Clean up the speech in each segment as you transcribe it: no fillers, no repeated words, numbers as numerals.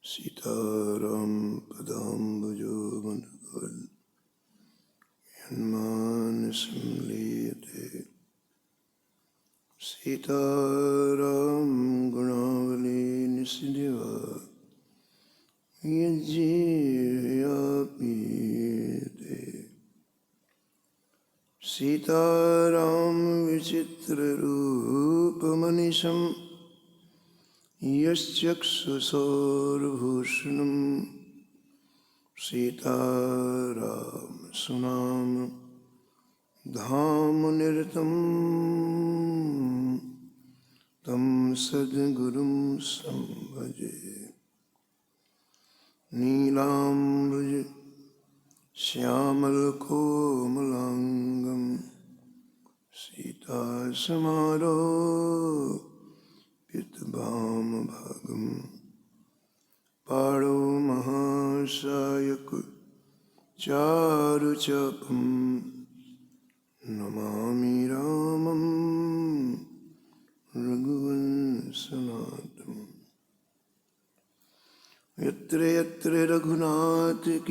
सीताराम पदाम्बुजो मुकुल यन्मानसं लीयते सीताराम गुणावली निसिदिवा यज्जीयापीते सीताराम विचित्ररूपमनिशम् यश्चक्षुषोर्भूषणं सीताराम सुनाम धाम निरतं तं सद्गुरुं संभजे नीलाम्बुज श्यामलकोमलाङ्गं सीतासमारोह पितभाम पाणो महासायक चारुचपं नमामि रामं रघुवंशनाथं यत्र यत्र रघुनाथकीर्तनं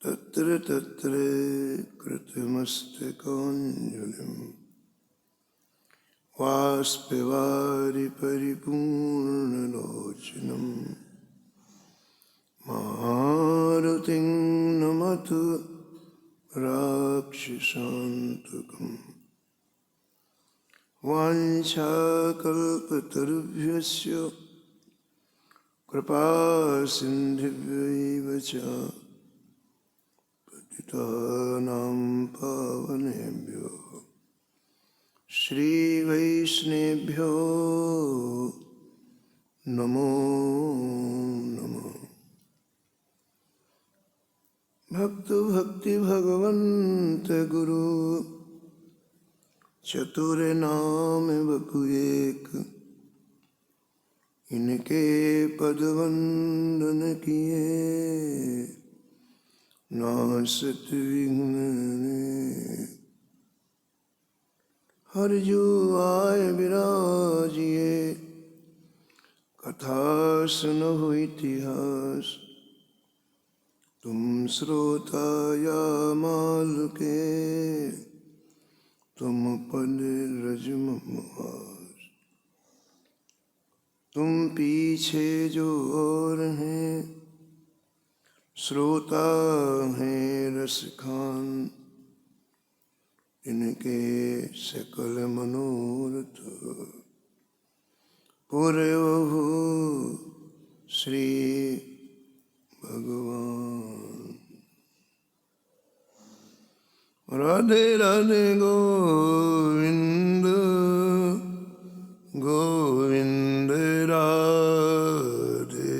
तत्र तत्र कृतमस्तकाञ्जलिम् वाष्पवारि परिपूर्णलोचनं मारुतिं नमत राक्षसान्तकम् वाञ्छाकल्पतरुभ्यश्च कृपासिन्धुभ्यैव च पतितानां पावनेभ्यो श्री वैष्णवेभ्यो नमो नमः। भक्त भक्ति भगवंत गुरु चतुर नाम बपु एक, इनके पद वंदन किए नासत विघ्न। हर जो आए विराजिए कथा सुनो इतिहास, तुम श्रोता या मालुके तुम पद रजमहास। तुम पीछे जो और हैं श्रोता हैं रसखान, इनके सकल मनोरथ पूरे हो श्री भगवान। राधे राधे गोविंद गोविंद राधे।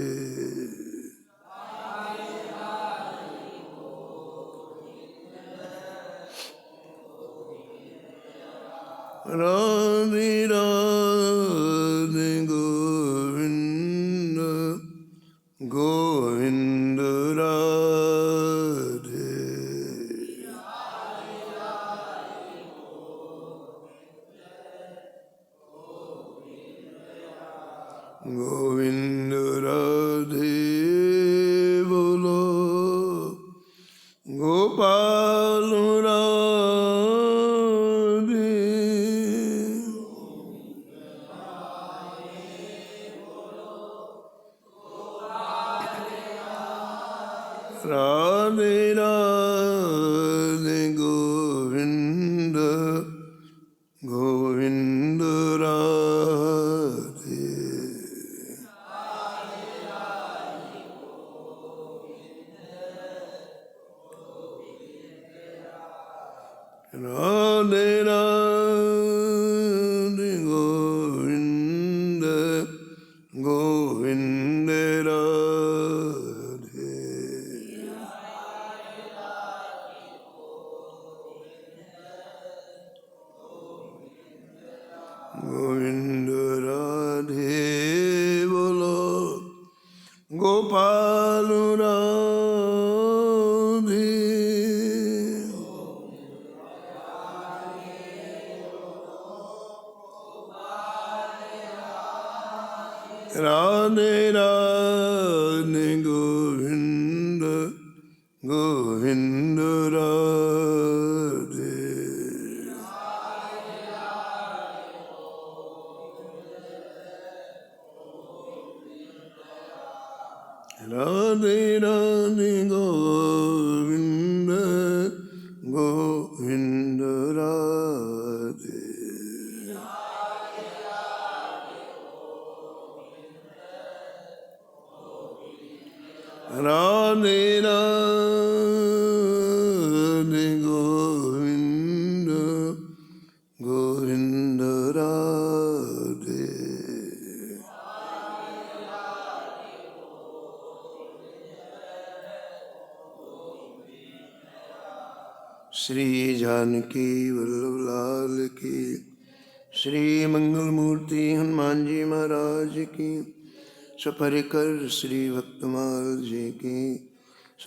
राधे राधे गोविंद गोविंद राधे। गोविंद राधे बोलो गोपाल राधे। राधे राधे गोविंद गोविंद राधे। राधे राधे गोविंद गोविंद राधे। गोविंद राधे बोलो गोपाल राधे। राधे राधे गोविंद गोविंद राधे। राधे राधे गोविंद गोविंद राधे। राधे राधे गोविंद गोविंद राधे। श्री जानकी वल्लभ लाल की, श्री मंगल मूर्ति हनुमान जी महाराज की, सपरिकर श्री भक्तमाल जी की,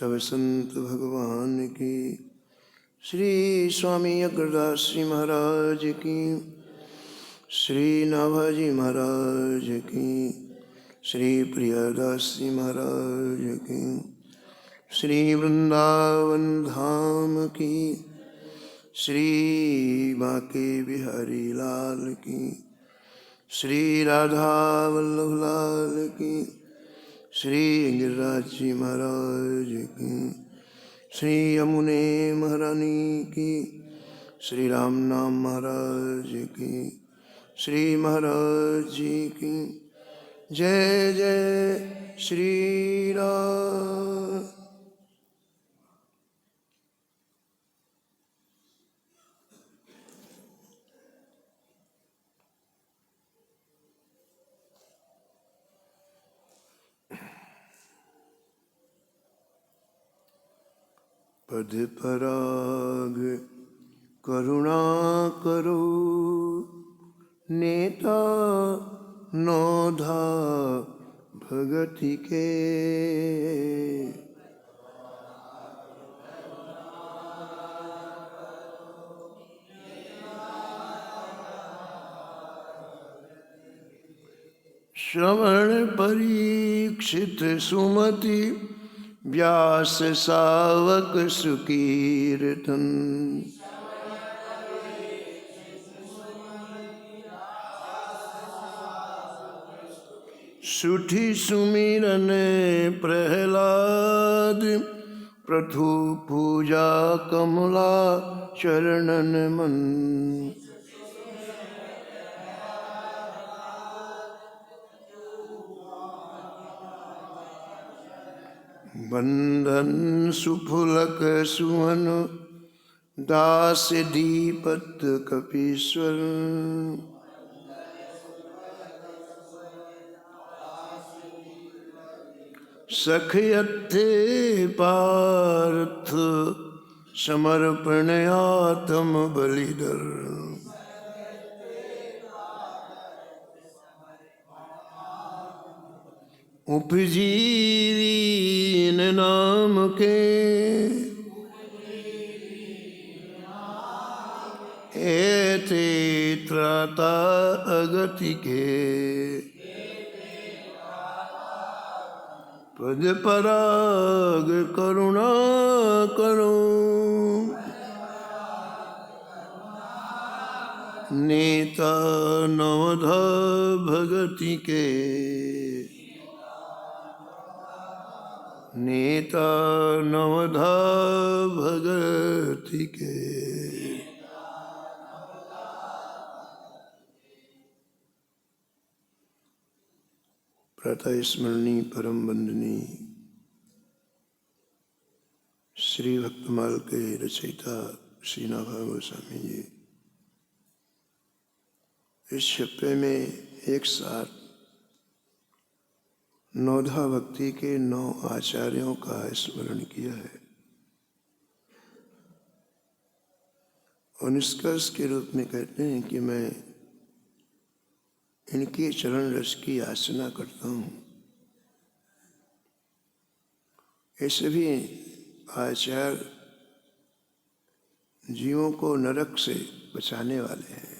सब संत भगवान की, श्री स्वामी अग्रदास जी महाराज की, श्री नाभाजी महाराज की, श्री प्रियादास जी महाराज की, श्री वृंदावन धाम की, श्री बांके बिहारी लाल की, श्री राधा वल्लभ लाल की, श्री गिरिराज जी महाराज की, श्री यमुने महारानी की, श्री राम नाम महाराज की, श्री महाराज जी की। जय जय श्री राम। पद पराग करुणा करो, नेता नौधा भगति के। श्रवण परीक्षित सुमति, व्यास सावक सुकीर्तन। सुठी सुमिरन प्रहलाद, प्रथु पूजा कमला चरणन मन। बंधन सुफुलक सुवन, दास दीपत कपीश्वर। सखयत्थे पार्थ, समर्पण आत्म बलिदर। उपजीवीन नाम के, एते त्राता अगति के। पद पराग करुणा करो, नेता नवधा भगति के। नेता नवधा भगति के। प्रातः स्मरणी परम वंदनी श्री भक्तमाल के रचयिता श्री नाभा गोस्वामी जी इस छप्पे में एक साथ नौधा भक्ति के 9 आचार्यों का स्मरण किया है और निष्कर्ष के रूप में कहते हैं कि मैं इनके चरण रस की याचना करता हूँ। ये सभी आचार्य जीवों को नरक से बचाने वाले हैं।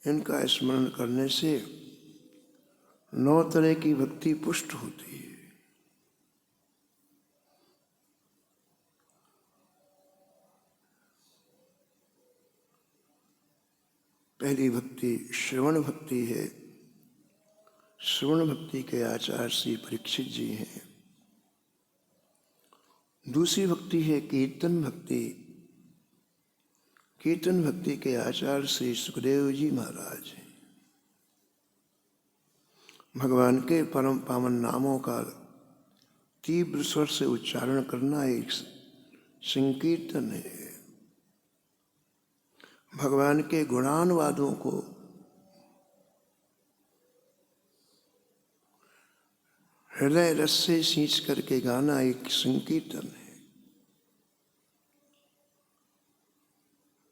इनका स्मरण करने से 9 तरह की भक्ति पुष्ट होती है। पहली भक्ति श्रवण भक्ति है। श्रवण भक्ति के आचार्य श्री परीक्षित जी हैं। दूसरी भक्ति है कीर्तन भक्ति। कीर्तन भक्ति के आचार्य श्री सुखदेव जी महाराज हैं। भगवान के परम पावन नामों का तीव्र स्वर से उच्चारण करना एक संकीर्तन है। भगवान के गुणानुवादों को हृदय रस से सींच करके गाना एक संकीर्तन है।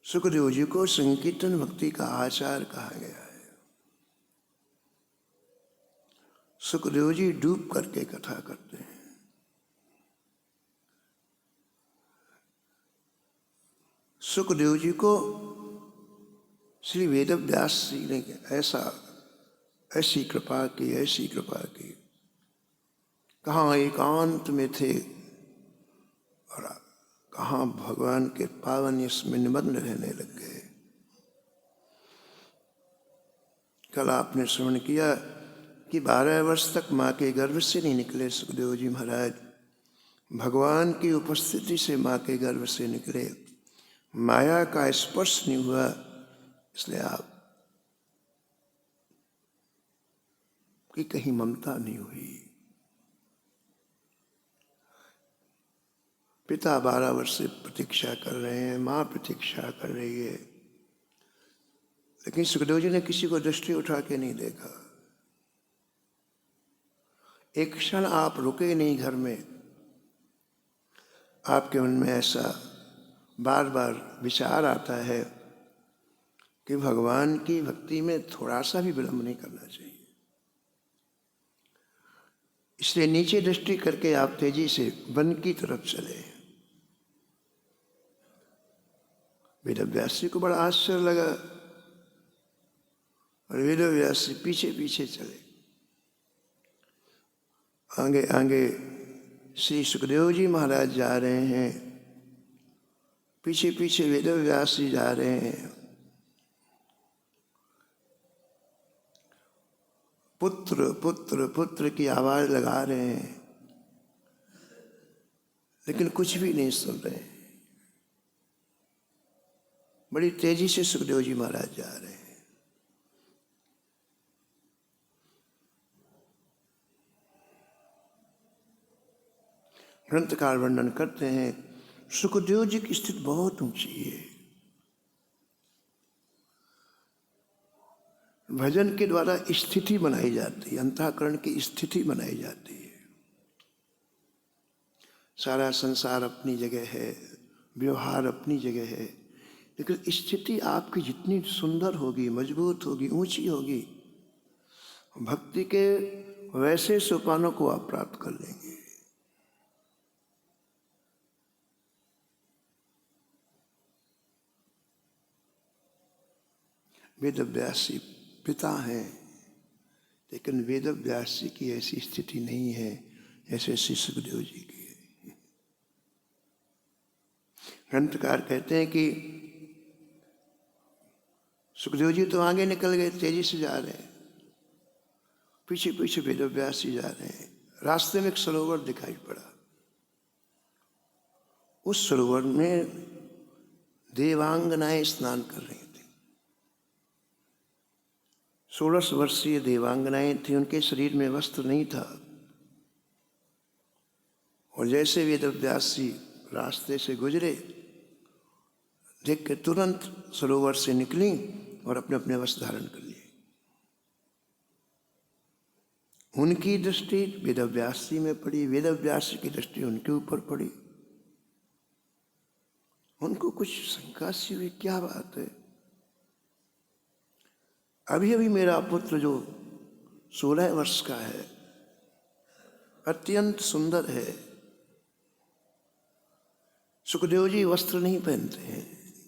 सुखदेव जी को संकीर्तन भक्ति का आचार्य कहा गया है। सुखदेव जी डूब करके कथा करते हैं। सुखदेव जी को श्री वेदव्यास जी ने ऐसी कृपा की। कहाँ एकांत में थे और कहाँ भगवान के पावन इसमें निमग्न रहने लग गए। कल आपने श्रवण किया कि 12 वर्ष तक माँ के गर्भ से नहीं निकले सुखदेव जी महाराज। भगवान की उपस्थिति से माँ के गर्भ से निकले। माया का स्पर्श नहीं हुआ, इसलिए आप की कहीं ममता नहीं हुई। पिता 12 वर्ष से प्रतीक्षा कर रहे हैं, माँ प्रतीक्षा कर रही है, लेकिन सुखदेव जी ने किसी को दृष्टि उठा के नहीं देखा। एक क्षण आप रुके नहीं घर में। आपके मन में ऐसा बार बार विचार आता है कि भगवान की भक्ति में थोड़ा सा भी विलंब नहीं करना चाहिए। इसलिए नीचे दृष्टि करके आप तेजी से वन की तरफ चले। वेदव्यास जी को बड़ा आश्चर्य लगा और वेदव्यास जी पीछे पीछे चले। आगे आगे श्री सुखदेव जी महाराज जा रहे हैं, पीछे पीछे वेदव्यास जी जा रहे हैं। पुत्र पुत्र पुत्र की आवाज लगा रहे हैं, लेकिन कुछ भी नहीं सुन रहे हैं। बड़ी तेजी से सुखदेव जी महाराज जा रहे हैं। ग्रंथकार वर्णन करते हैं सुखदेव जी की स्थिति बहुत ऊंची है। भजन के द्वारा स्थिति बनाई जाती है, अंतःकरण की स्थिति बनाई जाती है। सारा संसार अपनी जगह है, व्यवहार अपनी जगह है, लेकिन स्थिति आपकी जितनी सुंदर होगी, मजबूत होगी, ऊंची होगी, भक्ति के वैसे सोपानों को आप प्राप्त कर लेंगे। वेदव्यास जी पिता हैं, लेकिन वेदव्यास जी की ऐसी स्थिति नहीं है जैसे श्री सुखदेव जी की है। ग्रंथकार कहते हैं कि सुखदेव जी तो आगे निकल गए, तेजी से जा रहे हैं, पीछे पीछे वेदव्यास जी जा रहे हैं। रास्ते में एक सरोवर दिखाई पड़ा। उस सरोवर में देवांगनाएं स्नान कर रही थी। 16 वर्षीय देवांगनाएं थी, उनके शरीर में वस्त्र नहीं था। और जैसे वेदव्यास जी रास्ते से गुजरे, देख के तुरंत सरोवर से निकली और अपने अपने वस्त्र धारण कर लिए। उनकी दृष्टि वेदव्यास जी में पड़ी, वेदव्यास जी की दृष्टि उनके ऊपर पड़ी। उनको कुछ शंका सी हुई, क्या बात है, अभी अभी मेरा पुत्र जो 16 वर्ष का है, अत्यंत सुंदर है, सुखदेव जी वस्त्र नहीं पहनते हैं,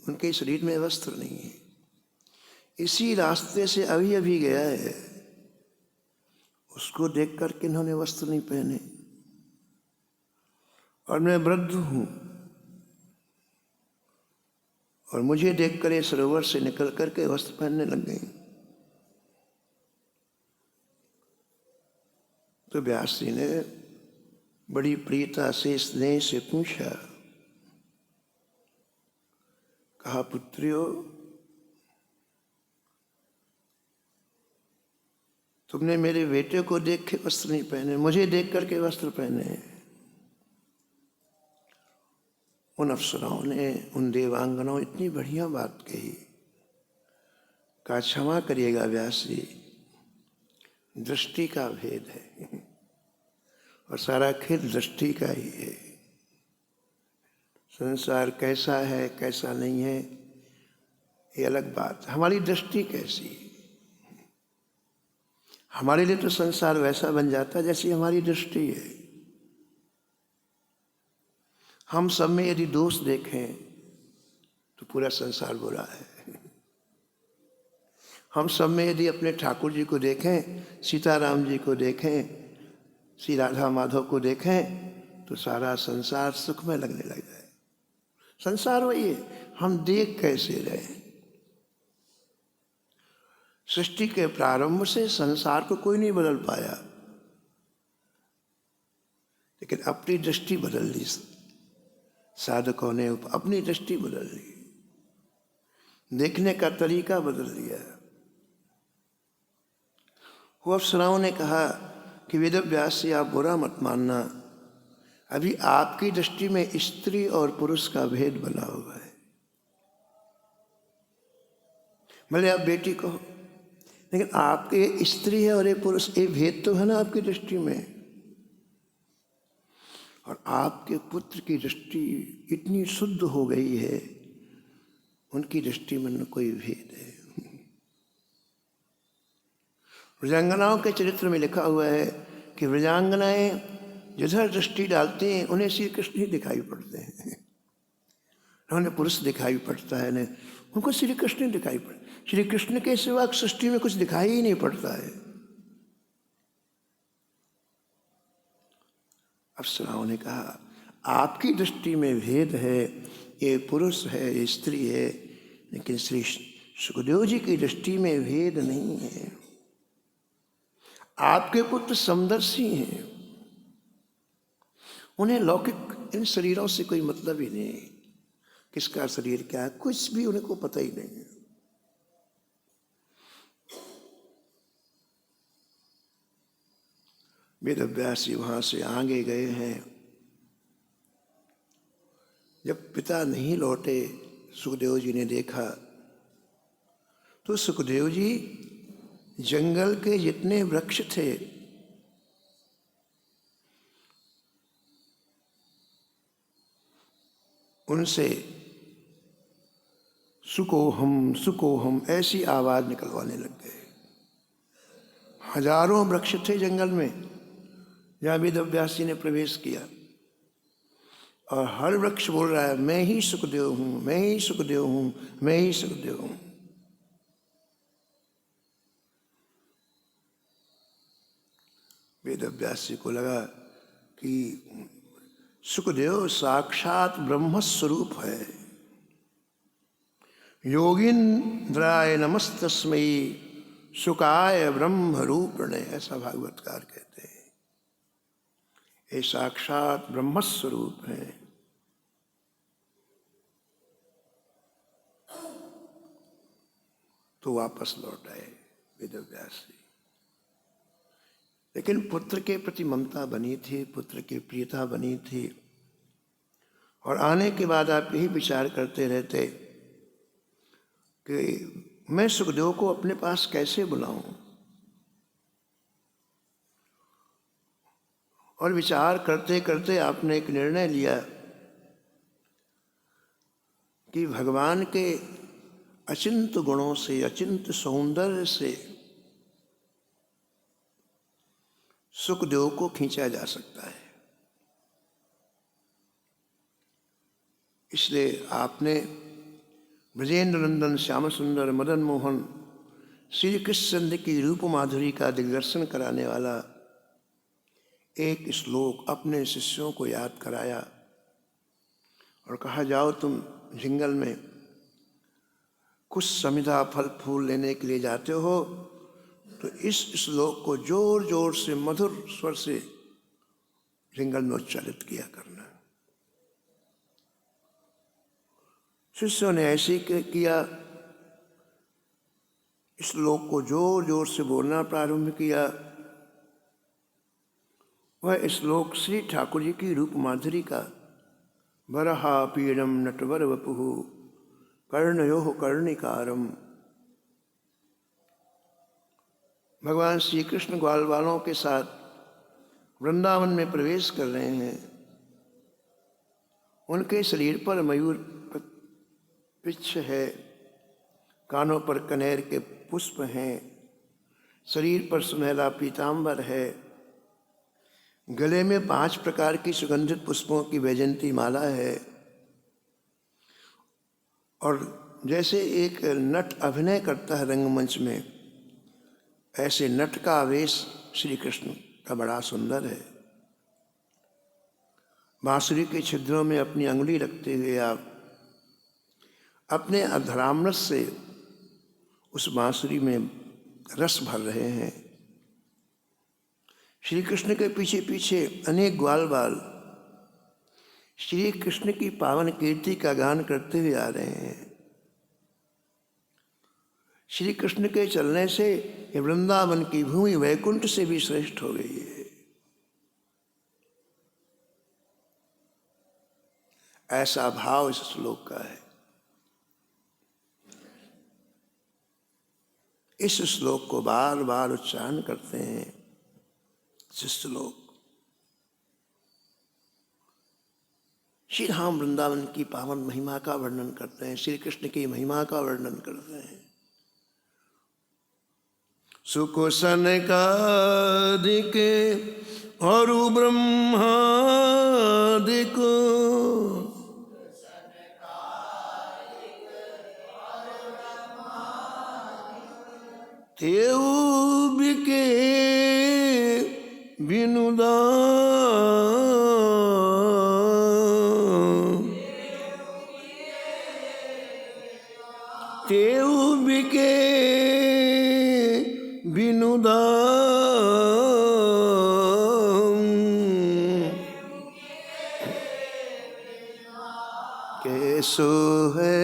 उनके शरीर में वस्त्र नहीं है, इसी रास्ते से अभी अभी गया है, उसको देख कर के इन्होंने वस्त्र नहीं पहने। और मैं वृद्ध हूं और मुझे देखकर ये सरोवर से निकल करके वस्त्र पहनने लग गई। तो व्यास जी ने बड़ी प्रियता से स्नेह से पूछा, कहा पुत्रियो, तुमने मेरे बेटे को देख के वस्त्र नहीं पहने, मुझे देख करके वस्त्र पहने। उन अप्सराओं ने, उन देवांगनाओं इतनी बढ़िया बात कही, कहा क्षमा करिएगा व्यास जी, दृष्टि का भेद है और सारा खेल दृष्टि का ही है। संसार कैसा है कैसा नहीं है ये अलग बात, हमारी दृष्टि कैसी। हमारे लिए तो संसार वैसा बन जाता है जैसी हमारी दृष्टि है। हम सब में यदि दोष देखें तो पूरा संसार बुरा है। हम सब में यदि अपने ठाकुर जी को देखें, सीताराम जी को देखें, श्री राधा माधव को देखें तो सारा संसार सुख में लगने लग जाए। संसार वही है, हम देख कैसे रहे। सृष्टि के प्रारंभ से संसार को कोई नहीं बदल पाया, लेकिन अपनी दृष्टि बदल ली साधकों ने, अपनी दृष्टि बदल ली, देखने का तरीका बदल दिया। वो अप्सराओं ने कहा कि वेदव्यास से आप बुरा मत मानना, अभी आपकी दृष्टि में स्त्री और पुरुष का भेद बना हुआ है। भले आप बेटी को, लेकिन आपके स्त्री है और एक पुरुष, एक भेद तो है ना आपकी दृष्टि में। और आपके पुत्र की दृष्टि इतनी शुद्ध हो गई है, उनकी दृष्टि में न कोई भेद है। व्रजांगनाओं के चरित्र में लिखा हुआ है कि व्रजांगनाएं जिधर दृष्टि डालते हैं उन्हें श्री कृष्ण ही दिखाई पड़ते हैं। उन्हें पुरुष दिखाई पड़ता है, नहीं उनको श्री कृष्ण दिखाई पड़ता। श्री कृष्ण के सिवा सृष्टि में कुछ दिखाई ही नहीं पड़ता है। अप्सराओं ने कहा आपकी दृष्टि में भेद है, ये पुरुष है ये स्त्री है, लेकिन श्री सुखदेव जी की दृष्टि में भेद नहीं है। आपके पुत्र समदर्शी हैं, उन्हें लौकिक इन शरीरों से कोई मतलब ही नहीं, किसका शरीर क्या है कुछ भी उन्हें को पता ही नहीं है। वेदव्यास जी वहां से आगे गए हैं। जब पिता नहीं लौटे, सुखदेव जी ने देखा तो सुखदेव जी जंगल के जितने वृक्ष थे उनसे सुकोहम ऐसी आवाज निकलवाने लग गए। हजारों वृक्ष थे जंगल में जहाँ वेदव्यास जी ने प्रवेश किया, और हर वृक्ष बोल रहा है मैं ही सुखदेव हूं, मैं ही सुखदेव हूं, मैं ही सुखदेव हूं। वेदव्यास जी को लगा कि सुखदेव साक्षात ब्रह्म स्वरूप है। योगींद्राय नमस्तस्मै सुखाय ब्रह्म रूपणे, ऐसा भागवतकार कहते हैं। ये साक्षात ब्रह्म स्वरूप है। तो वापस लौट आए वेदव्यास जी। लेकिन पुत्र के प्रति ममता बनी थी, पुत्र की प्रियता बनी थी, और आने के बाद आप यही विचार करते रहते कि मैं सुखदेव को अपने पास कैसे बुलाऊं। और विचार करते करते आपने एक निर्णय लिया कि भगवान के अचिंत गुणों से, अचिंत सौंदर्य से सुखदेव को खींचा जा सकता है। इसलिए आपने ब्रजेंद्र नंदन, श्याम सुंदर, मदन मोहन श्री कृष्ण की रूप माधुरी का दिग्दर्शन कराने वाला एक श्लोक अपने शिष्यों को याद कराया और कहा, जाओ तुम जंगल में कुछ समिधा फल फूल लेने के लिए जाते हो तो इस श्लोक को जोर जोर से मधुर स्वर से जंगल में उच्चारित किया करना। शिष्यों ने ऐसे ही किया, इस श्लोक को जोर जोर से बोलना प्रारंभ किया। वह श्लोक श्री ठाकुर जी की रूप माधुरी का वरहा पीड़म नटवर वपुः कर्णयोः कर्णिकारम। भगवान श्री कृष्ण ग्वाल वालों के साथ वृंदावन में प्रवेश कर रहे हैं। उनके शरीर पर मयूर पिच्छ है, कानों पर कनेर के पुष्प हैं, शरीर पर सुनहला पीताम्बर है, गले में 5 प्रकार की सुगंधित पुष्पों की वैजंती माला है। और जैसे एक नट अभिनय करता है रंगमंच में, ऐसे नट का आवेश श्री कृष्ण का बड़ा सुंदर है। बांसुरी के छिद्रों में अपनी अंगुली रखते हुए आप अपने अधरामरस से उस बांसुरी में रस भर रहे हैं। श्री कृष्ण के पीछे पीछे अनेक ग्वाल बाल श्री कृष्ण की पावन कीर्ति का गान करते हुए आ रहे हैं। श्री कृष्ण के चलने से ये वृंदावन की भूमि वैकुंठ से भी श्रेष्ठ हो गई है। ऐसा भाव इस श्लोक का है। इस श्लोक को बार बार उच्चारण करते हैं शिष्य लोग। श्री राम वृंदावन की पावन महिमा का वर्णन करते हैं, श्री कृष्ण की महिमा का वर्णन करते हैं। सुख सनकादिक और ब्रह्मादिक तेऊ बिके बिनुदा तेऊ बिके बिनुदा कैसो है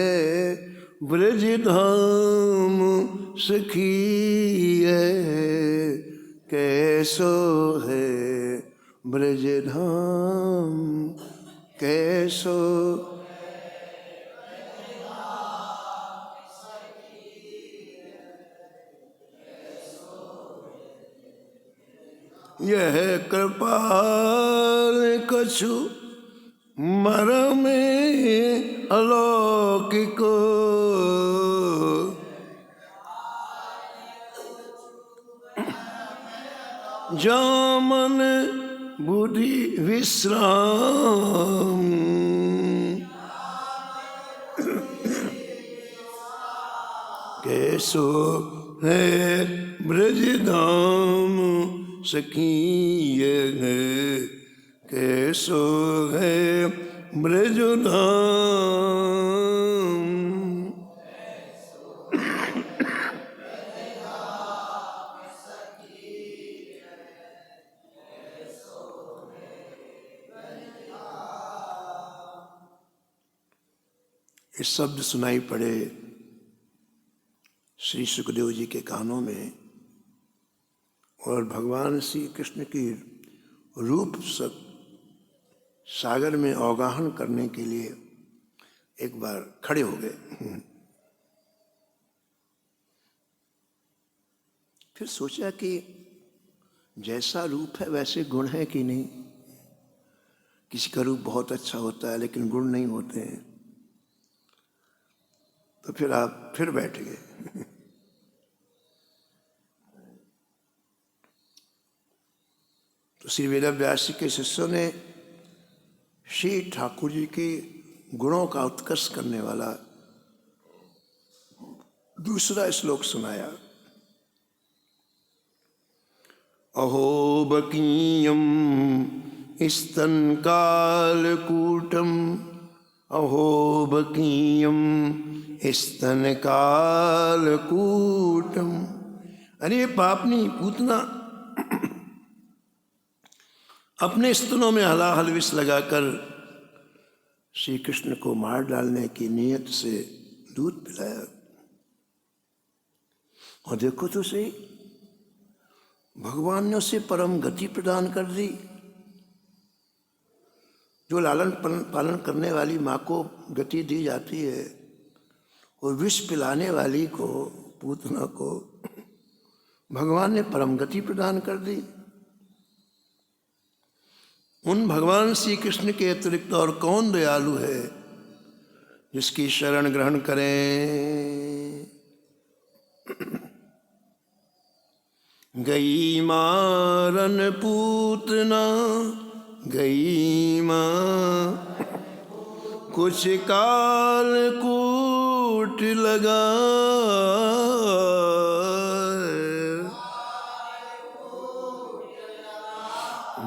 ब्रज धाम सखी कैसो है ब्रज धाम कैसो यह कृपाल कछु मरम अलौकिक जामन बुद्धि विश्राम कैसो है ब्रजधाम सखी है कैसो है ब्रजधाम। ये शब्द सुनाई पड़े श्री सुखदेव जी के कानों में और भगवान श्री कृष्ण की रूप सागर में अवगाहन करने के लिए एक बार खड़े हो गए। फिर सोचा कि जैसा रूप है वैसे गुण है कि नहीं। किसी का रूप बहुत अच्छा होता है लेकिन गुण नहीं होते हैं, तो फिर आप फिर बैठ गए। तो श्री वेदव्यास जी के शिष्यों ने श्री ठाकुर जी के गुणों का उत्कर्ष करने वाला दूसरा श्लोक सुनाया। अहो बकीयम स्तनकालकूटम, अहो बकीयम स्तनकालकूटम। अरे पापनी पूतना अपने स्तनों में हलाहल विष लगाकर श्री कृष्ण को मार डालने की नीयत से दूध पिलाया। और देखो तो सही, भगवान ने उसे परम गति प्रदान कर दी। जो लालन पालन करने वाली माँ को गति दी जाती है, और विष पिलाने वाली को, पूतना को, भगवान ने परम गति प्रदान कर दी। उन भगवान श्री कृष्ण के अतिरिक्त और कौन दयालु है जिसकी शरण ग्रहण करें। गई मारन पूतना, गई मां कुछ काल कूट लगा,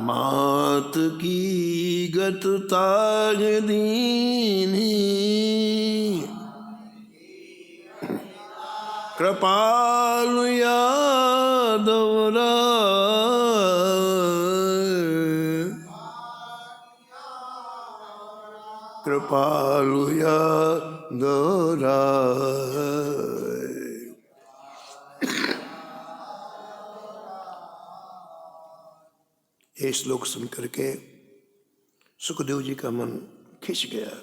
मात की गत ताग दीनी, कृपालु यादव कृपालु यादव। ये श्लोक सुन करके सुखदेव जी का मन खिंच गया।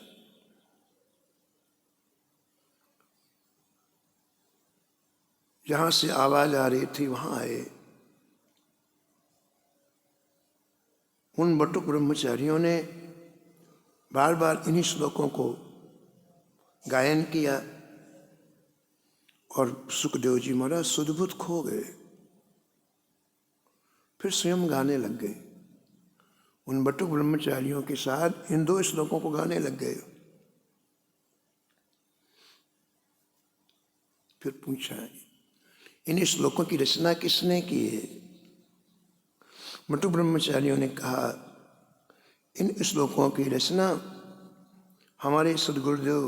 जहां से आवाज आ रही थी वहां आए। उन बटुक ब्रह्मचारियों ने बार बार इन्हीं श्लोकों को गायन किया और सुखदेव जी महाराज सुधबुध खो गए। फिर स्वयं गाने लग गए। उन बटुक ब्रह्मचारियों के साथ इन दो श्लोकों को गाने लग गए। फिर पूछा, इन श्लोकों की रचना किसने की है? बटुक ब्रह्मचारियों ने कहा, इन श्लोकों की रचना हमारे सद्गुरुदेव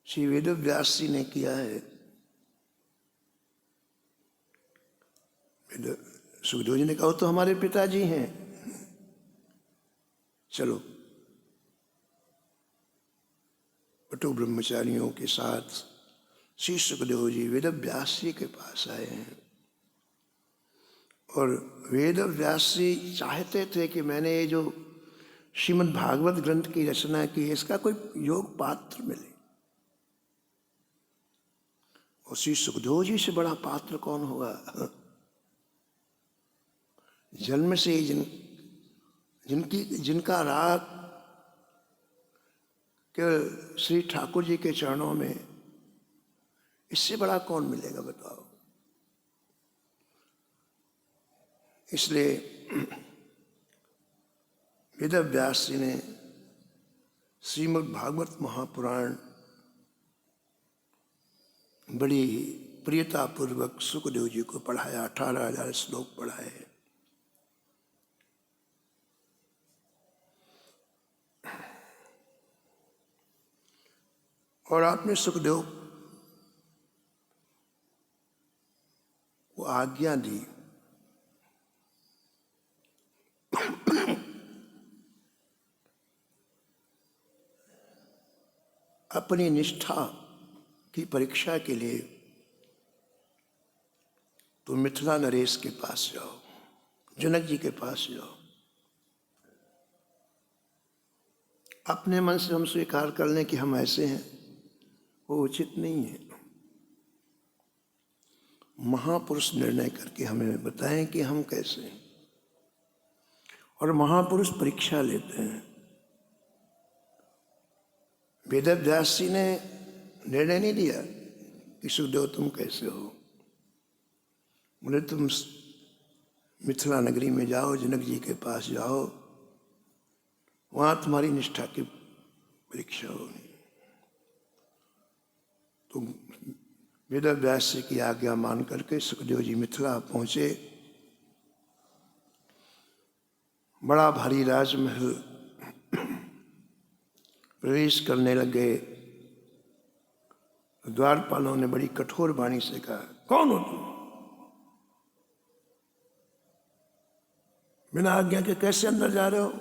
श्री वेदव्यास जी ने किया है। सुखदेव जी ने कहा, तो हमारे पिताजी हैं। चलो बटुक ब्रह्मचारियों के साथ श्री सुखदेव जी वेदव्यास जी के पास आए हैं। और वेदव्यास जी चाहते थे कि मैंने ये जो श्रीमद् भागवत ग्रंथ की रचना की है, इसका कोई योग पात्र मिले। और श्री सुखदेव जी से बड़ा पात्र कौन होगा? जन्म से ही जिनका राग केवल श्री ठाकुर जी के चरणों में, इससे बड़ा कौन मिलेगा बताओ। इसलिए वेदव्यास जी ने श्रीमद् भागवत महापुराण बड़ी प्रियतापूर्वक सुखदेव जी को पढ़ाया। 18,000 श्लोक पढ़ाए। और आपने सुखदेव को आज्ञा दी, अपनी निष्ठा की परीक्षा के लिए तो मिथिला नरेश के पास जाओ, जनक जी के पास जाओ। अपने मन से हम स्वीकार कर लें कि हम ऐसे हैं, वो उचित नहीं है। महापुरुष निर्णय करके हमें बताएं कि हम कैसे हैं। और महापुरुष परीक्षा लेते हैं। वेदव्यास जी ने निर्णय नहीं दिया कि सुखदेव तुम कैसे हो। बोले तुम मिथिला नगरी में जाओ, जनक जी के पास जाओ, वहां तुम्हारी निष्ठा की परीक्षा होगी। तो वेदव्यास जी की आज्ञा मान करके सुखदेव जी मिथिला पहुंचे। बड़ा भारी राजमहल प्रवेश करने लग गए। द्वारपालों ने बड़ी कठोर वाणी से कहा, कौन हो तुम? बिना आज्ञा के कैसे अंदर जा रहे हो?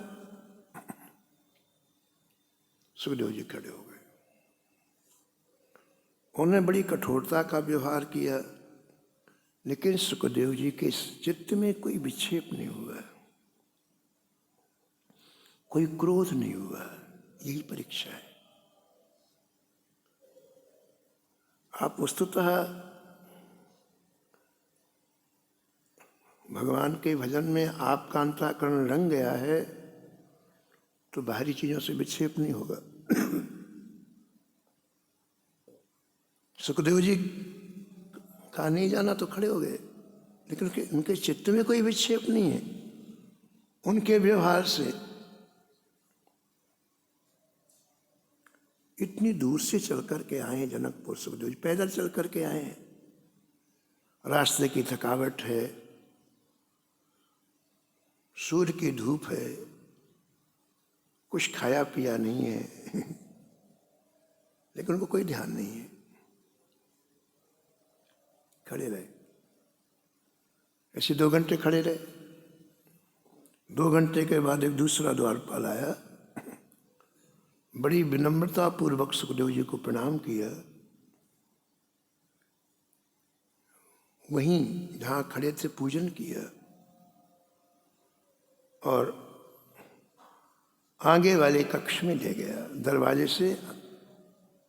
सुखदेव जी खड़े हो गए। उन्होंने बड़ी कठोरता का व्यवहार किया, लेकिन सुखदेव जी के चित्त में कोई विक्षेप नहीं हुआ, कोई क्रोध नहीं हुआ। यही परीक्षा है। आप वस्तुतः भगवान के भजन में आपका अंतःकरण रंग गया है तो बाहरी चीजों से विक्षेप नहीं होगा। सुखदेव जी का नहीं जाना तो खड़े हो गए, लेकिन उनके चित्त में कोई विक्षेप नहीं है। उनके व्यवहार से इतनी दूर से चल करके आए हैं जनकपुर। सुखदेव जी पैदल चल करके आए हैं। रास्ते की थकावट है, सूर्य की धूप है, कुछ खाया पिया नहीं है, लेकिन उनको कोई ध्यान नहीं है। खड़े रहे, ऐसे 2 घंटे खड़े रहे। 2 घंटे के बाद एक दूसरा द्वारपाल आया, बड़ी विनम्रता पूर्वक सुखदेव जी को प्रणाम किया। वहीं जहां खड़े थे पूजन किया, और आगे वाले कक्ष में ले गया। दरवाजे से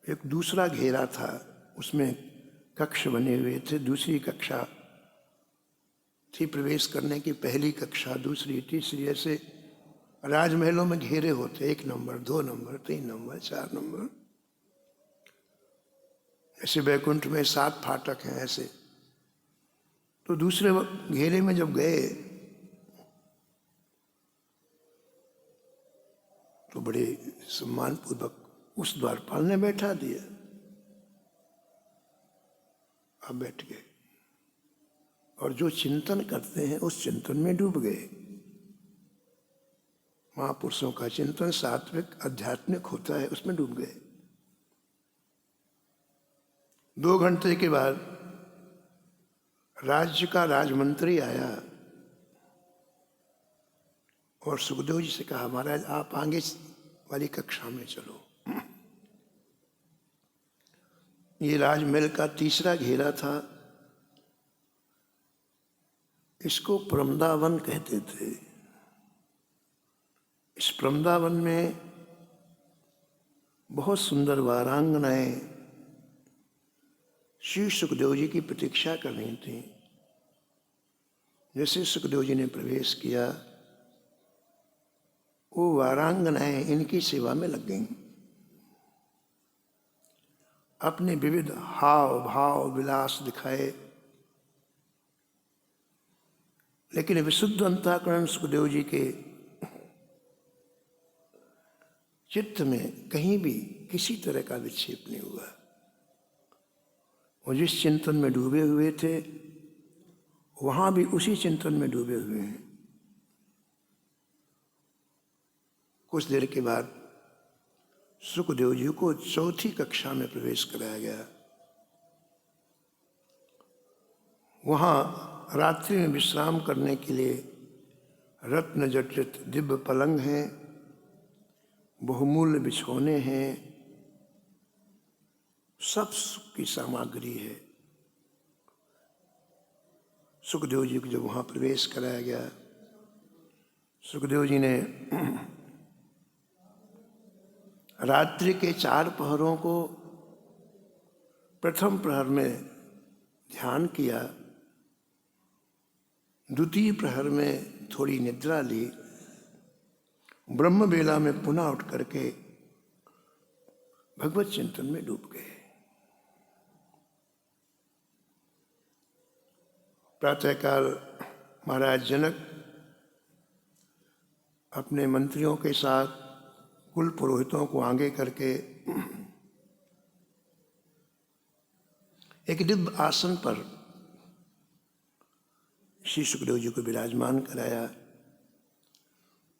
एक दूसरा घेरा था, उसमें कक्ष बने हुए थे। दूसरी कक्षा थी प्रवेश करने की, पहली कक्षा, दूसरी, तीसरी, ऐसे राजमहलों में घेरे होते, 1 नंबर, 2 नंबर, 3 नंबर, 4 नंबर। ऐसे वैकुंठ में 7 फाटक हैं ऐसे। तो दूसरे घेरे में जब गए तो बड़े सम्मान पूर्वक उस द्वारपाल ने बैठा दिया। अब बैठ गए और जो चिंतन करते हैं उस चिंतन में डूब गए। महापुरुषों का चिंतन सात्विक आध्यात्मिक होता है, उसमें डूब गए। 2 घंटे के बाद राज्य का राजमंत्री आया और सुखदेव जी से कहा, महाराज आप आगे वाली कक्षा में चलो। ये राजमहल का तीसरा घेरा था। इसको प्रमदावन कहते थे। इस प्रमदावन में बहुत सुंदर वारांगनाएं श्री सुखदेव जी की प्रतीक्षा कर रही थी। जैसे सुखदेव जी ने प्रवेश किया, वो वारांगनाएं इनकी सेवा में लग गईं। अपने विविध हाव भाव विलास दिखाए, लेकिन विशुद्ध अंतःकरण सुखदेव जी के चित्त में कहीं भी किसी तरह का विक्षेप नहीं हुआ। वो जिस चिंतन में डूबे हुए थे वहां भी उसी चिंतन में डूबे हुए हैं। कुछ देर के बाद सुखदेव जी को चौथी कक्षा में प्रवेश कराया गया। वहां रात्रि में विश्राम करने के लिए रत्न जटित दिव्य पलंग हैं, बहुमूल्य बिछौने हैं, सब सुख की सामग्री है। सुखदेव जी को जब वहां प्रवेश कराया गया, सुखदेव जी ने रात्रि के 4 पहरों को प्रथम प्रहर में ध्यान किया, द्वितीय प्रहर में थोड़ी निद्रा ली, ब्रह्म बेला में पुनः उठ करके भगवत चिंतन में डूब गए। प्रातःकाल महाराज जनक अपने मंत्रियों के साथ कुल पुरोहितों को आगे करके एक दिव्य आसन पर श्री सुखदेव जी को विराजमान कराया।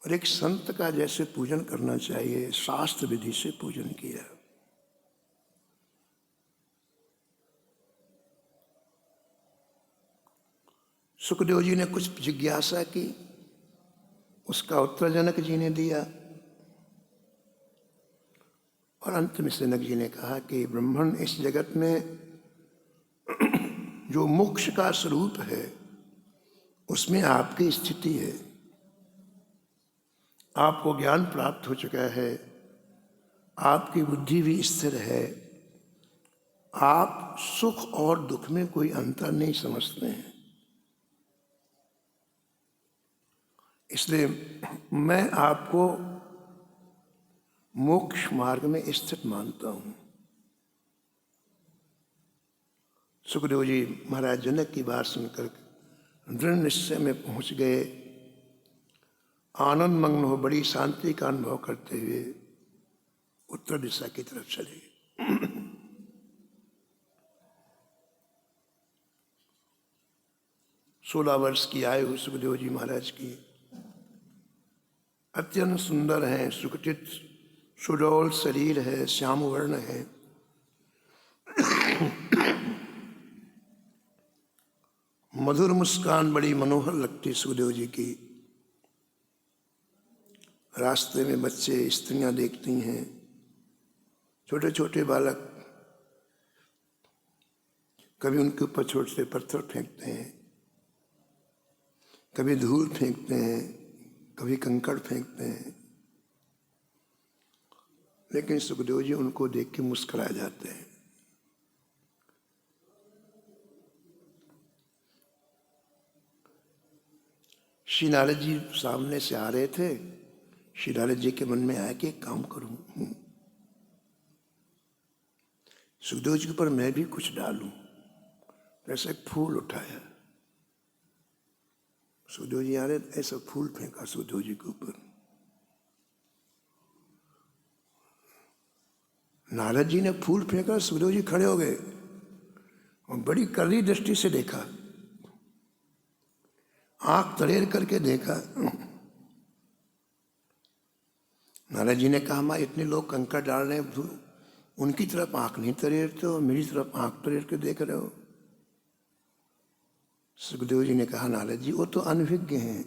और एक संत का जैसे पूजन करना चाहिए, शास्त्र विधि से पूजन किया। सुखदेव जी ने कुछ जिज्ञासा की, उसका उत्तर जनक जी ने दिया, और अंत में जनक जी ने कहा कि ब्रह्मण इस जगत में जो मोक्ष का स्वरूप है उसमें आपकी स्थिति है। आपको ज्ञान प्राप्त हो चुका है, आपकी बुद्धि भी स्थिर है, आप सुख और दुख में कोई अंतर नहीं समझते हैं। इसलिए मैं आपको मोक्ष मार्ग में स्थित मानता हूं। सुखदेव जी महाराज जनक की बात सुनकर दृढ़ निश्चय में पहुंच गए। आनंद मग्न हो बड़ी शांति का अनुभव करते हुए उत्तर दिशा की तरफ चले। 16 वर्ष की आयु सुखदेव जी महाराज की। अत्यंत सुंदर हैं, सुकुचित सुडौल शरीर है, श्याम वर्ण है। मधुर मुस्कान बड़ी मनोहर लगती सुखदेव जी की। रास्ते में बच्चे स्त्रियां देखती हैं, छोटे छोटे बालक, कभी उनके ऊपर छोटे से पत्थर फेंकते हैं, कभी धूल फेंकते हैं, कभी कंकड़ फेंकते हैं, लेकिन सुखदेव जी उनको देख के मुस्कुरा जाते हैं। श्री नारद जी सामने से आ रहे थे। श्री नारद जी के मन में आया कि एक काम करूं, सुखदेव जी के ऊपर मैं भी कुछ डालूं। ऐसा एक फूल उठाया, सुखदेव जी आ रहे, ऐसा फूल फेंका सुखदेव जी के ऊपर। नारद जी ने फूल फेंका, सुखदेव जी खड़े हो गए और बड़ी कड़ी दृष्टि से देखा, आंख तड़ेर करके देखा। नारद जी ने कहा, मां इतने लोग कंकड़ डाल रहे हैं, उनकी तरफ आंख नहीं तड़ेरते हो, मेरी तरफ आंख तड़ेर के देख रहे हो। सुखदेव जी ने कहा, नारद जी वो तो अनभिज्ञ हैं,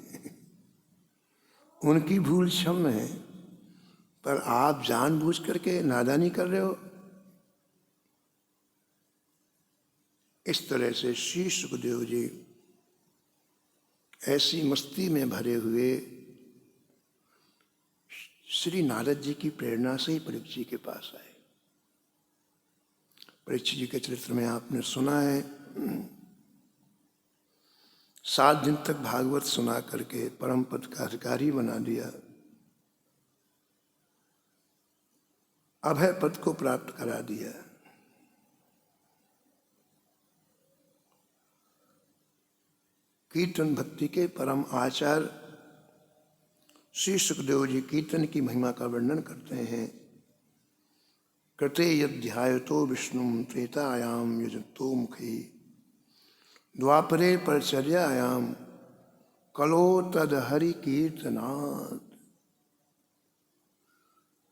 उनकी भूल क्षम्य है, पर आप जानबूझ करके नादानी कर रहे हो। इस तरह से श्री सुखदेव जी ऐसी मस्ती में भरे हुए श्री नारद जी की प्रेरणा से ही परीक्षित जी के पास आए। परीक्षित जी के चरित्र में आपने सुना है, 7 दिन तक भागवत सुना करके परम पद का अधिकारी बना दिया, अभय पद को प्राप्त करा दिया। कीर्तन भक्ति के परम आचार्य श्री सुखदेव जी कीर्तन की महिमा का वर्णन करते हैं। कृते यध्यायतो विष्णु त्रेतायाम यजतो मुखे द्वापरे परिचर्यायाम कलो तद हरि कीर्तनात्।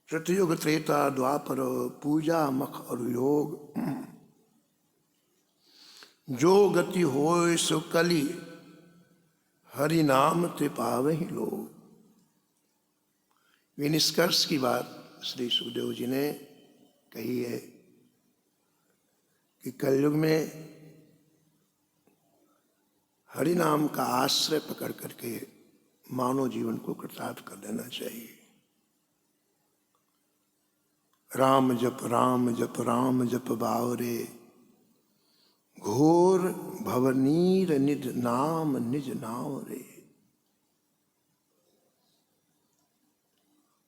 कृतयुग त्रेता द्वापर पूजा मख और योग, जो गति होय सो कली हरि नाम ते पावहि लोग। ये निष्कर्ष की बात श्री सुखदेव जी ने कही है कि कलयुग में हरि नाम का आश्रय पकड़ करके मानव जीवन को कृतार्थ कर देना चाहिए। राम जप राम जप राम जप बावरे, घोर भवनीर निज नाम निज नाव रे।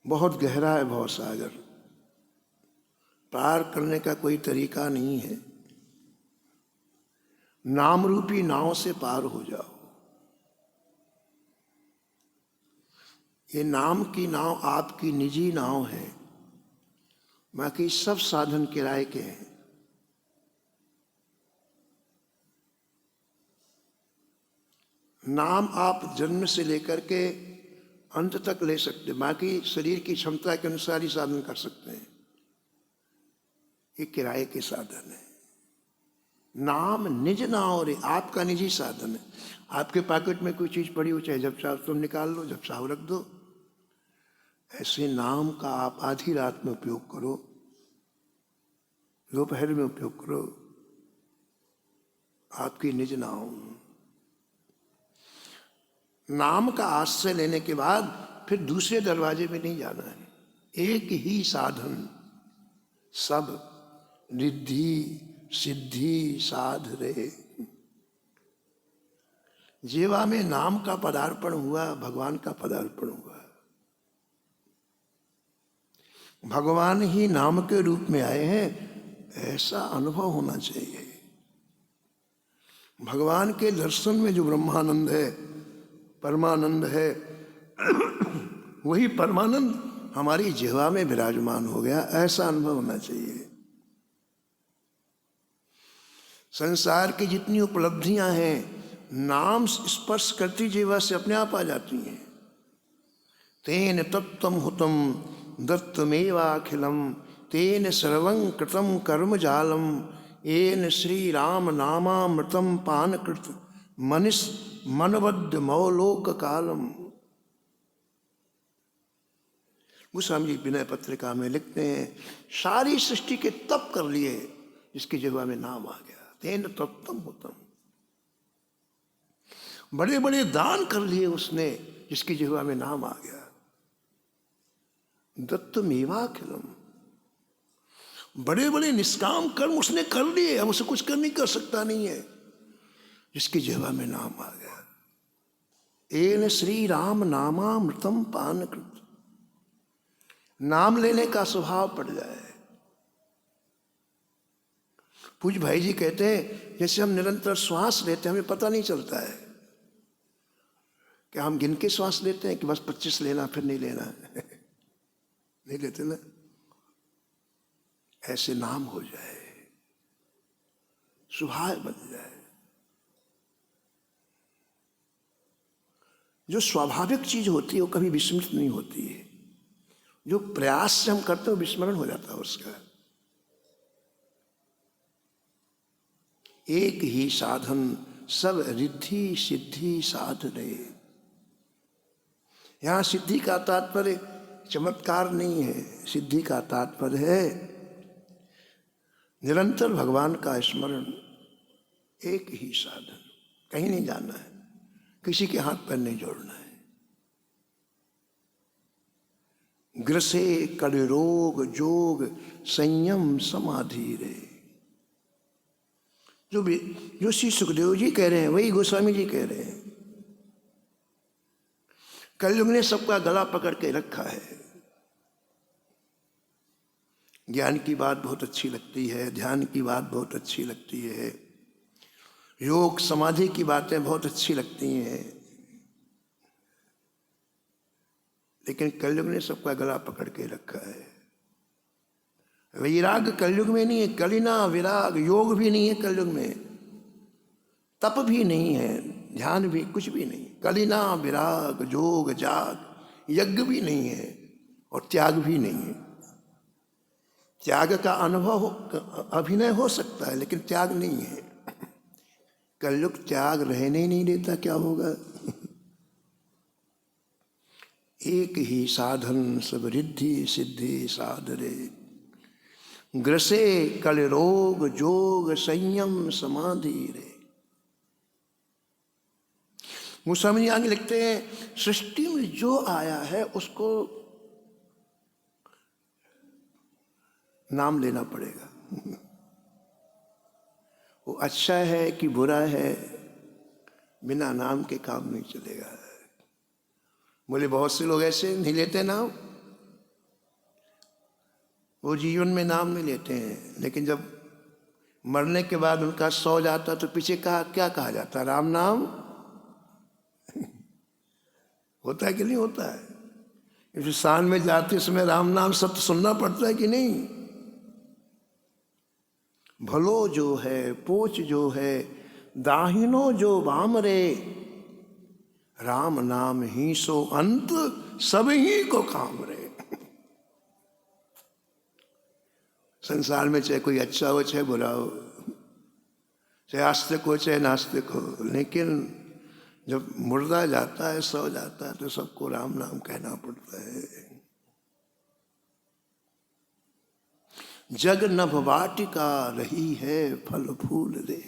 बहुत गहरा है भव सागर, पार करने का कोई तरीका नहीं है। नाम रूपी नाव से पार हो जाओ। ये नाम की नाव आपकी निजी नाव है, बाकी सब साधन किराए के हैं। नाम आप जन्म से लेकर के अंत तक ले सकते, बाकी शरीर की क्षमता के अनुसार ही साधन कर सकते हैं। ये किराए के साधन है। नाम निज नाव रे, आपका निजी साधन है। आपके पॉकेट में कोई चीज पड़ी हो, चाहे जब चाहो तुम निकाल लो, जब चाहो रख दो। ऐसे नाम का आप आधी रात में उपयोग करो, दोपहर में उपयोग करो, आपकी निज नाम। नाम का आश्रय लेने के बाद फिर दूसरे दरवाजे में नहीं जाना है। एक ही साधन सब रिद्धि सिद्धि साध रहे। जीवा में नाम का पदार्पण हुआ, भगवान का पदार्पण हुआ। भगवान ही नाम के रूप में आए हैं, ऐसा अनुभव होना चाहिए। भगवान के दर्शन में जो ब्रह्मानंद है, परमानंद है, वही परमानंद हमारी जिह्वा में विराजमान हो गया, ऐसा अनुभव होना चाहिए। संसार की जितनी उपलब्धियां हैं, नाम स्पर्श करती जीवा से अपने आप आ जाती हैं। तेन तत्तम हुतम दत्तमेवाखिलम तेन सर्वं कृतं कर्म जालम येन श्री राम नामामृतम पानकृत मनिष मनबद्ध मौलोक कालम। गोस्वामी जी विनय पत्रिका में लिखते हैं, सारी सृष्टि के तप कर लिए जिसकी जिह्वा में नाम आ गया। तेन तत्तम हुतम, बड़े बड़े दान कर लिए उसने जिसकी जिह्वा में नाम आ गया। दत्तमेवाखिलम, बड़े बड़े निष्काम कर्म उसने कर लिए, अब उसे कुछ कर नहीं कर सकता नहीं है, जिसकी जिह्वा में नाम आ गया। एन श्री राम नामामृतम पानकृत, नाम लेने का स्वभाव पड़ जाए। पूज्य भाई जी कहते हैं, जैसे हम निरंतर श्वास लेते हैं, हमें पता नहीं चलता है कि हम गिन के श्वास लेते हैं कि बस 25 लेना फिर नहीं लेना नहीं लेते ना। ऐसे नाम हो जाए, स्वभाव बन जाए। जो स्वाभाविक चीज होती है वो कभी विस्मृत नहीं होती है। जो प्रयास से हम करते हैं वो विस्मरण हो जाता है उसका। एक ही साधन सब रिद्धि सिद्धि साध रहे। यहां सिद्धि का तात्पर्य चमत्कार नहीं है, सिद्धि का तात्पर्य है निरंतर भगवान का स्मरण। एक ही साधन, कहीं नहीं जाना है, किसी के हाथ पैर नहीं जोड़ना है। ग्रसे कलिरोग जोग संयम समाधि रे। जो श्री सुखदेव जी कह रहे हैं वही गोस्वामी जी कह रहे हैं। कलयुग ने सबका गला पकड़ के रखा है। ज्ञान की बात बहुत अच्छी लगती है, ध्यान की बात बहुत अच्छी लगती है, योग समाधि की बातें बहुत अच्छी लगती हैं, लेकिन कलयुग ने सबका गला पकड़ के रखा है। वैराग कलयुग में नहीं है, कलिना विराग, योग भी नहीं है कलयुग में, तप भी नहीं है, ध्यान भी कुछ भी नहीं। कलिना विराग जोग जाग, यज्ञ भी नहीं है और त्याग भी नहीं है। त्याग का अनुभव अभिनय हो सकता है लेकिन त्याग नहीं है। कलयुग त्याग रहने ही नहीं देता, क्या होगा। एक ही साधन सब रिद्धि सिद्धि साधरे। ग्रसे कल रोग जोग संयम समाधि रे। गोस्वामी जी आगे लिखते हैं, सृष्टि में जो आया है उसको नाम लेना पड़ेगा। वो अच्छा है कि बुरा है, बिना नाम के काम नहीं चलेगा। बोले बहुत से लोग ऐसे नहीं लेते नाम, वो जीवन में नाम नहीं लेते हैं, लेकिन जब मरने के बाद उनका सौ जाता तो पीछे क्या कहा जाता, राम नाम होता है कि नहीं होता है। इस शान में जाते समय राम नाम सत्य सुनना पड़ता है कि नहीं। भलो जो है पोच जो है दाहिनो जो वाम रे, राम नाम ही सो अंत, सब ही को काम रे। संसार में चाहे कोई अच्छा हो चाहे बुरा हो, चाहे आस्तिक हो चाहे नास्तिक हो, लेकिन जब मुर्दा जाता है, सो जाता है, तो सबको राम नाम कहना पड़ता है। जग नभ वाटिका रही है फल फूल दे।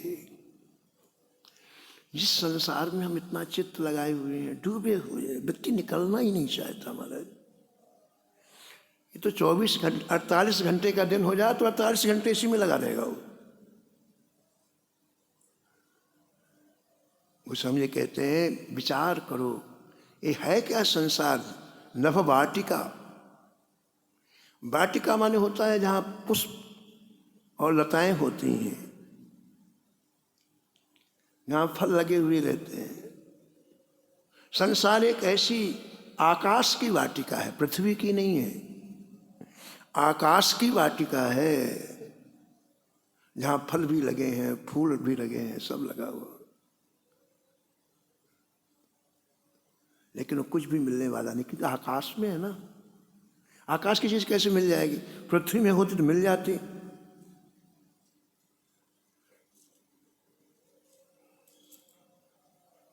जिस संसार में हम इतना चित्त लगाए हुए हैं, डूबे हुए हैं, व्यक्ति निकलना ही नहीं चाहता महाराज। ये तो 24 घंटे 48 घंटे का दिन हो जाए तो 48 घंटे इसी में लगा रहेगा वो समझे। कहते हैं विचार करो, ये है क्या संसार? नभ वाटिका। वाटिका माने होता है जहां पुष्प और लताएं होती हैं, जहां फल लगे हुए रहते हैं। संसार एक ऐसी आकाश की वाटिका है, पृथ्वी की नहीं है। आकाश की वाटिका है जहां फल भी लगे हैं, फूल भी लगे हैं, सब लगा हुआ, लेकिन वो कुछ भी मिलने वाला नहीं, क्योंकि आकाश में है ना। आकाश की चीज कैसे मिल जाएगी? पृथ्वी में होती तो मिल जाती।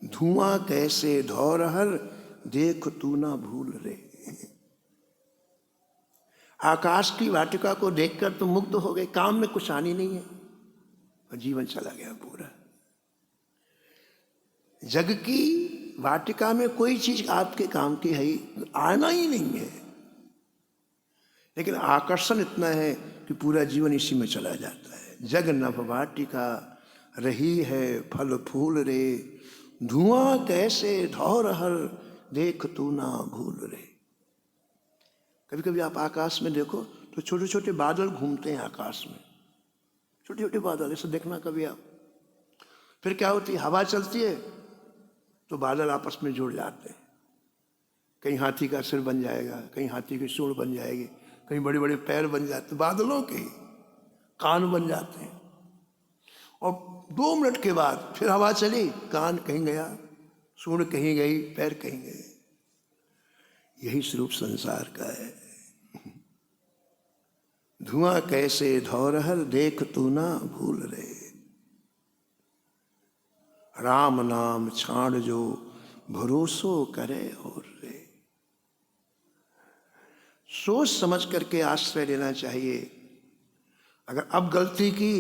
धुआं कैसे धौरहर देख तू ना भूल रे। आकाश की वाटिका को देखकर तुम मुग्ध हो गए, काम में कुछ आनी नहीं है और जीवन चला गया पूरा। जग की वाटिका में कोई चीज आपके काम की है, आना ही नहीं है, लेकिन आकर्षण इतना है कि पूरा जीवन इसी में चला जाता है। जग नभ वाटिका रही है फल फूल रे, धुआं कैसे धौरहर देख तू ना भूल रे। कभी कभी आप आकाश में देखो तो छोटे छोटे बादल घूमते हैं आकाश में, छोटे छोटे बादल, ऐसे देखना कभी आप। फिर क्या होती है, हवा चलती है तो बादल आपस में जुड़ जाते हैं। कहीं हाथी का सिर बन जाएगा, कहीं हाथी की सूंड बन जाएगी, कहीं बड़े बड़े पैर बन जाते, बादलों के कान बन जाते हैं। और 2 मिनट के बाद फिर हवा चली, कान कहीं गया, सूंड कहीं गई, पैर कहीं गए। यही स्वरूप संसार का है। धुआं कैसे धौरहर देख तू ना भूल रे, राम नाम छाड़ जो भरोसो करे और रे। सोच समझ करके आश्रय लेना चाहिए। अगर अब गलती की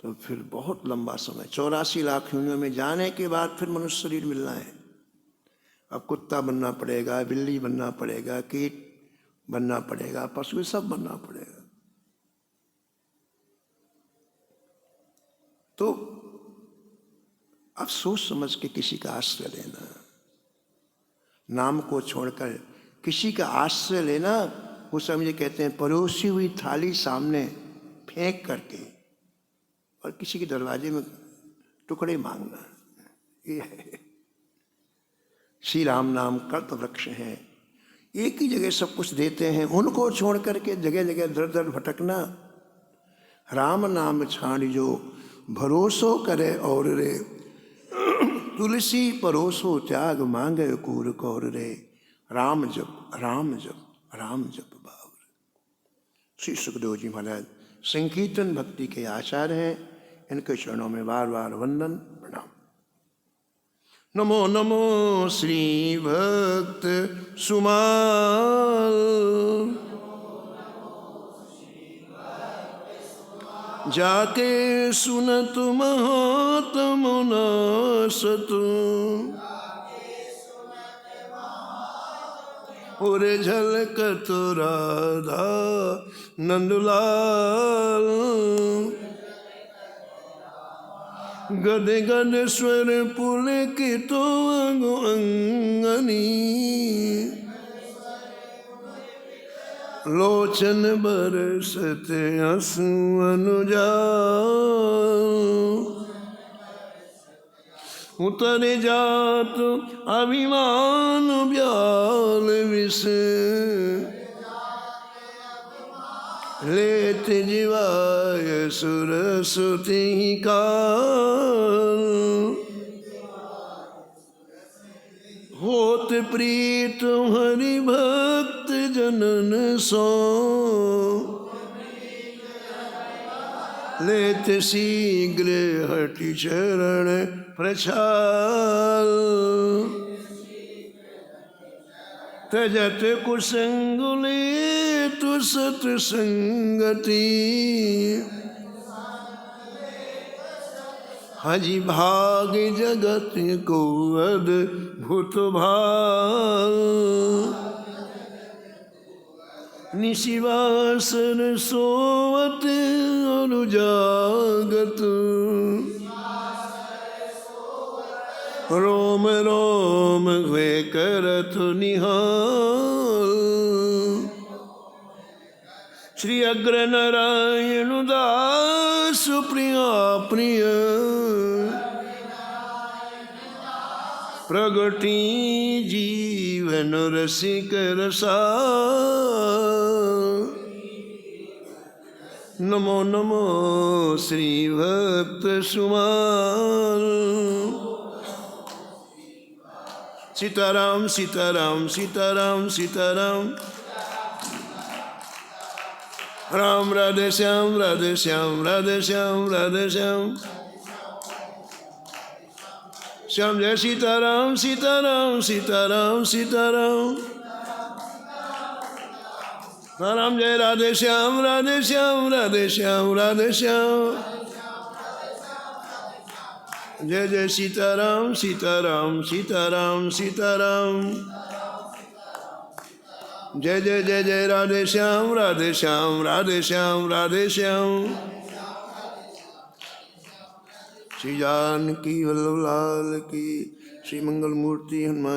तो फिर बहुत लंबा समय, 84 लाख योनियों में जाने के बाद फिर मनुष्य शरीर मिलना है। अब कुत्ता बनना पड़ेगा, बिल्ली बनना पड़ेगा, कीट बनना पड़ेगा, पशु, सब बनना पड़ेगा। तो अब सोच समझ के किसी का आश्रय लेना, नाम को छोड़कर किसी का आश्रय लेना, वो समझे कहते हैं परोसी हुई थाली सामने फेंक करके और किसी के दरवाजे में टुकड़े मांगना। ये है श्री राम नाम कल्प वृक्ष है, एक ही जगह सब कुछ देते हैं, उनको छोड़ करके जगह जगह दर दर भटकना। राम नाम छाड़ जो भरोसो करे और रे, तुलसी परोसो त्याग मांगे कूर कौर रे। राम जप राम जप राम जप बावर। श्री सुखदेव जी महाराज संकीर्तन भक्ति के आचार्य हैं, इनके चरणों में बार बार वंदन प्रणाम। नमो नमो श्री भक्त सुमाल, जाके सुनत महात्म न सतु, और झलकत राधा नंदलाल। गद गद स्वर पुलकित अंगनी, लोचन बरसत आंसू अनुजा। उतर जात अभिमान ब्याल विष, लेत जीवाय सुर सुति काल। होत प्रीत हरि भक्त जनन सो, लेत शीघ्र हटि चरण प्रछाल। तजत कुसंग लेत सतसंगति, हजि भाग जगत को अद्भुत भाल। निशिवासन सोवत अनुजागत, रोम रोम वे करत निहाल। श्री अग्र नारायण दास प्रिया प्रिय, प्रगति जीवन रसिक रसा। नमो नमो श्री भक्त सुमाल। सीताराम सीताराम सीताराम सीताराम, राम राधे श्याम राधे श्याम राधे श्याम राधे श्याम। श्याम जय सीताराम सीताराम सीताराम सीताराम, राम जय राधे श्याम राधे श्याम राधे श्याम राधे श्याम। जय जय सीताराम सीताराम सीताराम सीताराम, जय जय जय जय राधे श्याम राधे श्याम राधे श्याम राधे श्याम। श्री जानकी वल्लभ लाल की। श्री मंगल मूर्ति हनुमान